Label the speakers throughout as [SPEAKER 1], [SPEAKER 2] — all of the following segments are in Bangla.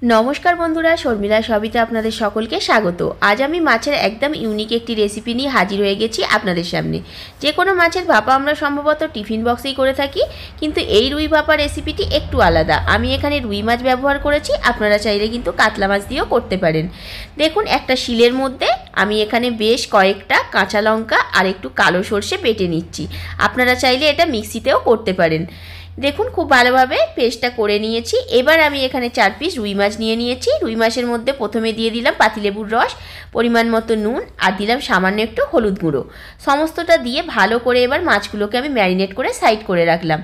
[SPEAKER 1] नमस्कार बंधुरा शर्मिला सबिता आपनादेर सकलके स्वागत। आज आमी माछेर एकदम इउनिक एकटी रेसिपि निये हाजिर हये गेछि आपनादेर सामने। जे कोनो माछेर भापा आमरा सम्भवत टिफिन बक्सेई करे थाकि, किन्तु एई रुई भापा रेसिपिटी एकटु आलादा। आमी एखाने रुई माछ व्यवहार करेछि, आपनारा चाइले किन्तु कातला माछ दिয়েও करते पारेन। देखुन एकटा शिलेर मध्य आमी एखाने बेश कयेकटा काँचा लंका और एकटु कालो सर्षे बेटे निচ্ছি। आपनारा चाइले एटा मिक्सितेও करते पारेन। देखुन खूब भालोभाবে पेस्टটা করে নিয়েছি। এবার আমি এখানে 4 পিস রুই মাছ নিয়ে নিয়েছি। রুই মাছের মধ্যে প্রথমে দিয়ে দিলাম পাতিলেবুর রস, পরিমাণ মতো নুন আর দিলাম সামান্য একটু হলুদ গুঁড়ো। সমস্তটা দিয়ে ভালো করে এবার মাছগুলোকে আমি ম্যারিনেট করে সাইড করে রাখলাম।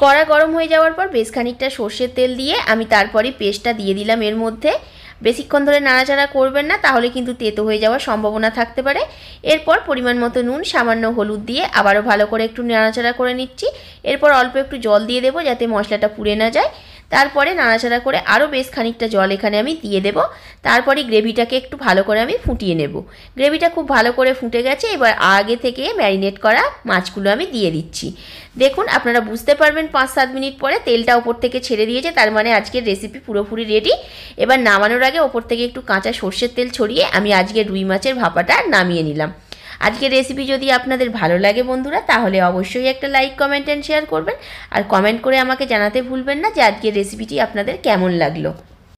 [SPEAKER 1] কড়া গরম হয়ে যাওয়ার পর বেশ খানিকটা সরষের তেল দিয়ে আমি তারপরে পেস্টটা দিয়ে দিলাম এর মধ্যে। বেশিক্ষণ ধরে নাড়াচাড়া করবেন না, তাহলে কিন্তু তেতো হয়ে যাওয়ার সম্ভাবনা থাকতে পারে। এরপর পরিমাণ মতো নুন, সামান্য হলুদ দিয়ে আবারও ভালো করে একটু নাড়াচাড়া করে নিচ্ছি। এরপর অল্প একটু জল দিয়ে দেবো যাতে মশলাটা পুড়ে না যায়। তারপরে নাড়াচাড়া করে আরও বেশ খানিকটা জল এখানে আমি দিয়ে দেব। তারপরে গ্রেভিটাকে একটু ভালো করে আমি ফুটিয়ে নেব। গ্রেভিটা খুব ভালো করে ফুটে গেছে। এবার আগে থেকে ম্যারিনেট করা মাছগুলো আমি দিয়ে দিচ্ছি। দেখুন আপনারা বুঝতে পারবেন 5-7 মিনিট পরে তেলটা ওপর থেকে ছেড়ে দিয়েছে, তার মানে আজকের রেসিপি পুরোপুরি রেডি। এবার নামানোর আগে ওপর থেকে একটু কাঁচা সর্ষের তেল ছড়িয়ে আমি আজকের রুই মাছের ভাপাটা নামিয়ে নিলাম। আজকের রেসিপি যদি আপনাদের ভালো লাগে বন্ধুরা, তাহলে অবশ্যই একটা লাইক, কমেন্ট এন্ড শেয়ার করবেন। আর কমেন্ট করে আমাকে জানাতে ভুলবেন না যে আজকের রেসিপিটি আপনাদের কেমন লাগলো।